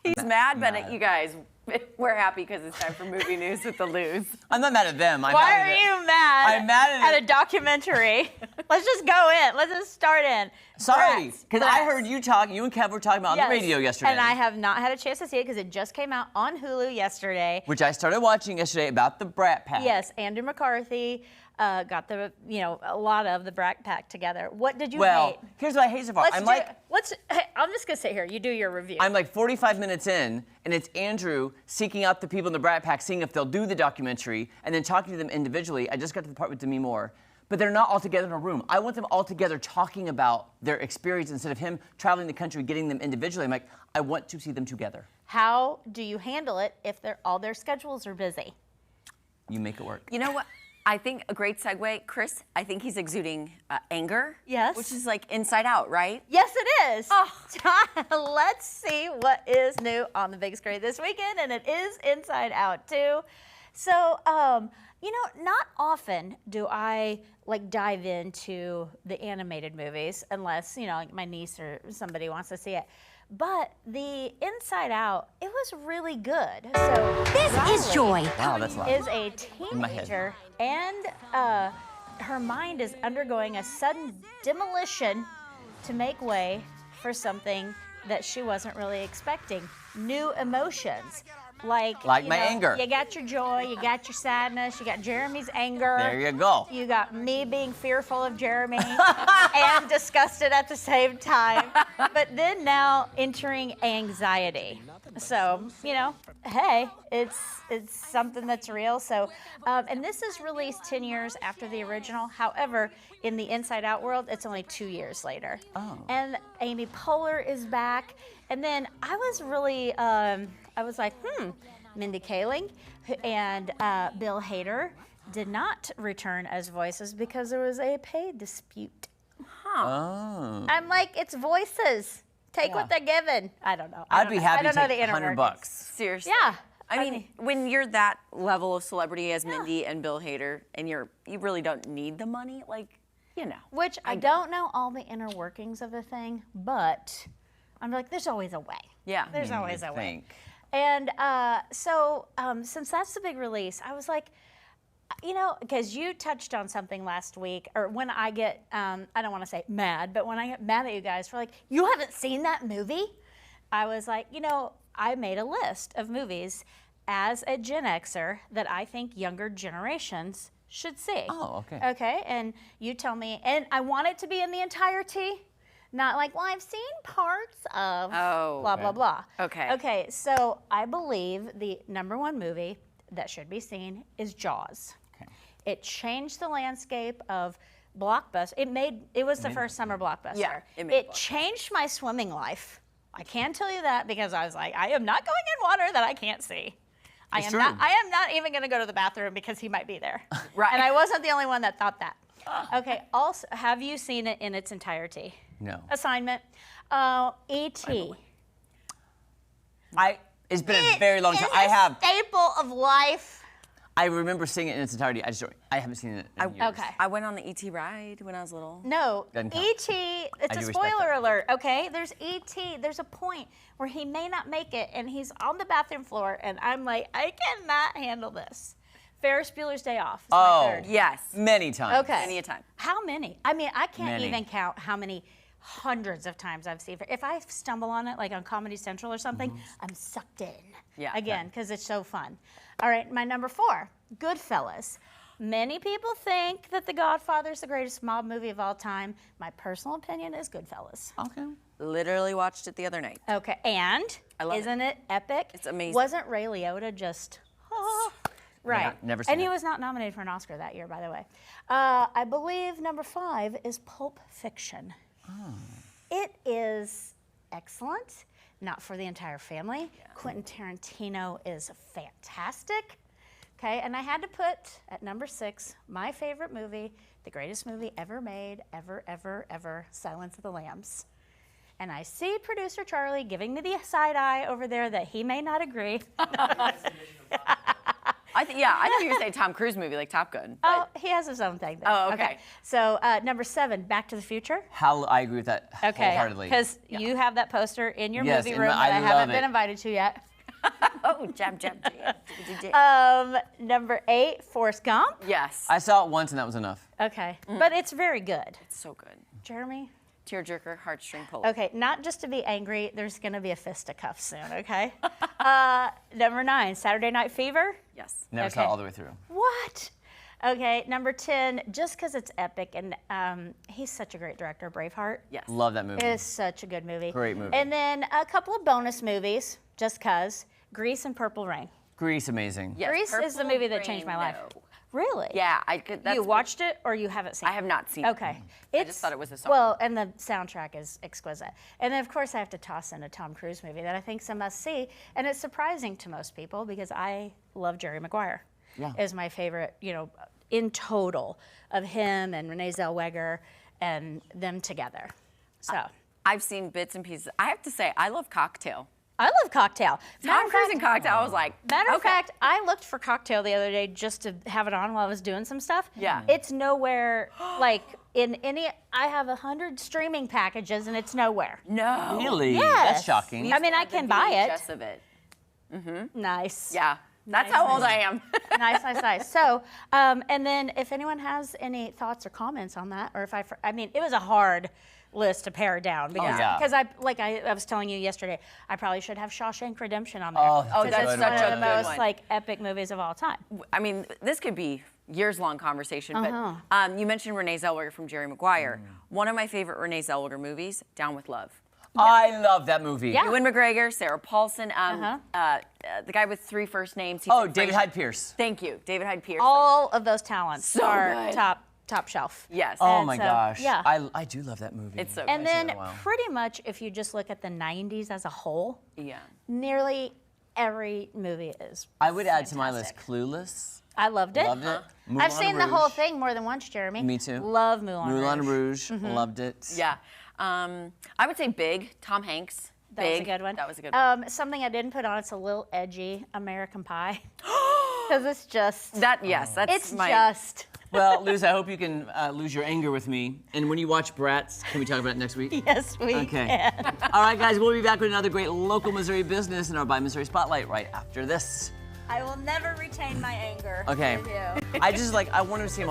He's mad, but you guys, we're happy because it's time for movie news with the Louz. I'm not mad at them. Why are you mad? I'm mad at a documentary. Let's just go in. Let's just start in. Sorry, because I heard you and Kev were talking about on the radio yesterday. And I have not had a chance to see it because it just came out on Hulu yesterday. Which I started watching yesterday about the Brat Pack. Yes, Andrew McCarthy got the, a lot of the Brat Pack together. What did you hate? Well, here's what I hate so far. I'm just gonna sit here. You do your review. I'm like 45 minutes in, and it's Andrew seeking out the people in the Brat Pack, seeing if they'll do the documentary, and then talking to them individually. I just got to the part with Demi Moore. But they're not all together in a room. I want them all together talking about their experience instead of him traveling the country, getting them individually. I'm like, I want to see them together. How do you handle it if all their schedules are busy? You make it work. You know what? I think a great segue, Chris, I think he's exuding anger. Yes. Which is like Inside Out, right? Yes, it is. Oh. Let's see what is new on the big screen this weekend, and it is Inside Out, too. So, not often do I dive into the animated movies unless, like my niece or somebody wants to see it. But the Inside Out, it was really good. So this is Joy. Wow, that's loud. Is a teenager, and her mind is undergoing a sudden demolition to make way for something that she wasn't really expecting. New emotions. Like my anger. You got your joy, you got your sadness, you got Jeremy's anger. There you go. You got me being fearful of Jeremy and disgusted at the same time. But then now entering anxiety. So, hey, it's something that's real. So, and this is released 10 years after the original. However, in the Inside Out world, it's only 2 years later. Oh. And Amy Poehler is back. And then I was really, I was like, Mindy Kaling and Bill Hader did not return as voices because there was a pay dispute. Huh. Oh. I'm like, it's voices. Take what they're given. I don't know. I'd be happy to take $100. Seriously. Yeah. I mean, when you're that level of celebrity as Mindy and Bill Hader, and you really don't need the money, Which I don't know all the inner workings of the thing, but I'm like, there's always a way. Yeah. There's always a way. Think. And so since that's the big release, I was like, because you touched on something last week, or when I get, I don't want to say mad, but when I get mad at you guys for like, you haven't seen that movie? I was like, I made a list of movies as a Gen Xer that I think younger generations should see. Oh, okay. Okay, and you tell me, and I want it to be in the entirety. Not like, well, I've seen parts of blah, blah, blah. Okay. Okay, so I believe the #1 movie that should be seen is Jaws. Okay. It changed the landscape of blockbuster. It was the first summer blockbuster. Yeah, it changed my swimming life. I can tell you that because I was like, I am not going in water that I can't see. I am not even going to go to the bathroom because he might be there. Right. And I wasn't the only one that thought that. Okay, also, have you seen it in its entirety? No. Assignment. E.T. It's been a very long time. It's a staple of life. I remember seeing it in its entirety. I haven't seen it in years. Okay. I went on the E.T. ride when I was little. No, Doesn't count. E.T., it's a spoiler alert, okay? There's E.T., there's a point where he may not make it, and he's on the bathroom floor, and I'm like, I cannot handle this. Ferris Bueller's Day Off is my third. Yes. Many times. Okay. Many a time. How many? I mean, I can't Many. even count how many hundreds of times I've seen it. If I stumble on it, like on Comedy Central or something, I'm sucked in. Yeah. Again, because it's so fun. All right, my #4, Goodfellas. Many people think that The Godfather is the greatest mob movie of all time. My personal opinion is Goodfellas. Okay. Literally watched it the other night. Okay, and I love isn't it epic? It's amazing. Wasn't Ray Liotta just... Right. Never seen and he it. was not nominated for an Oscar that year, by the way. I believe #5 is Pulp Fiction. Oh. It is excellent, not for the entire family. Yeah. Quentin Tarantino is fantastic. Okay, and I had to put at #6 my favorite movie, the greatest movie ever made, ever, Silence of the Lambs. And I see producer Charlie giving me the side eye over there that he may not agree. I think you were gonna say Tom Cruise movie like Top Gun. Oh, he has his own thing. Though. Oh, okay. So number 7, Back to the Future. I agree with that wholeheartedly. Because you have that poster in your Yes, movie and room I that I love haven't it. been invited to yet. Oh, jam. Number 8, Forrest Gump. Yes. I saw it once and that was enough. Okay, but it's very good. It's so good. Jeremy? Tearjerker, heartstring puller. Okay, not just to be angry, there's going to be a fisticuff soon, okay? Number 9, Saturday Night Fever. Yes. Never saw it Okay. all the way through. What? Okay, number 10, just because it's epic, and he's such a great director, Braveheart. Yes. Love that movie. It is such a good movie. Great movie. And then a couple of bonus movies, just because. Grease and Purple Rain. Grease, amazing. Yes, Grease is the Purple movie that changed my Rain, life. no. Really? Yeah, I could. That's You watched it or you haven't seen it? I have not seen it. Okay. I just thought it was a song. Well, and the soundtrack is exquisite. And then, of course, I have to toss in a Tom Cruise movie that I think is a must-see. And it's surprising to most people because I love Jerry Maguire. Yeah. Is my favorite, in total of him and Renee Zellweger and them together. So I've seen bits and pieces. I have to say, I love Cocktail. I love Cocktail. Tom Cruise in Cocktail, I was like, Matter of okay. fact, I looked for Cocktail the other day just to have it on while I was doing some stuff. Yeah. It's nowhere, like, in any, I have 100 streaming packages and it's nowhere. No. Really? Yes. That's shocking. I mean, I can buy it. VHS of it. Nice. Yeah. That's how old I am. Nice. So, and then if anyone has any thoughts or comments on that, or if I mean, it was a hard list to pare down because yeah. I was telling you yesterday, I probably should have Shawshank Redemption on there. Oh, Oh, 'Cause that's it's such one a of the good most one. like epic movies of all time. I mean, this could be years-long conversation, but you mentioned Renee Zellweger from Jerry Maguire. One of my favorite Renee Zellweger movies, Down with Love. I love that movie. Yeah. Ewan McGregor, Sarah Paulson, the guy with 3 first names. He's Oh, in David Frasier. Hyde Pierce. Thank you, David Hyde Pierce. All of those talents So are good. top shelf. Yes. Oh And my so, gosh. yeah. I do love that movie. It's so And good. then that well. pretty much if you just look at the 90s as a whole, Yeah. nearly every movie is I would add to my list fantastic. Clueless. I loved it. Loved it. Moulin I've seen the whole Rouge. thing more than once, Jeremy. Me too. Love Moulin Rouge. Moulin Rouge. Loved it. Yeah. I would say Big, Tom Hanks. That was a Big. good one. That was a good one. Something I didn't put on, it's a little edgy, American Pie. Because it's just, Yes, that's it's my. just, Well, Louz, I hope you can lose your anger with me. And when you watch Bratz, can we talk about it next week? yes, we Okay. can. All right, guys, we'll be back with another great local Missouri business in our By Missouri Spotlight right after this. I will never retain my anger. Okay. with you. I wanted to see him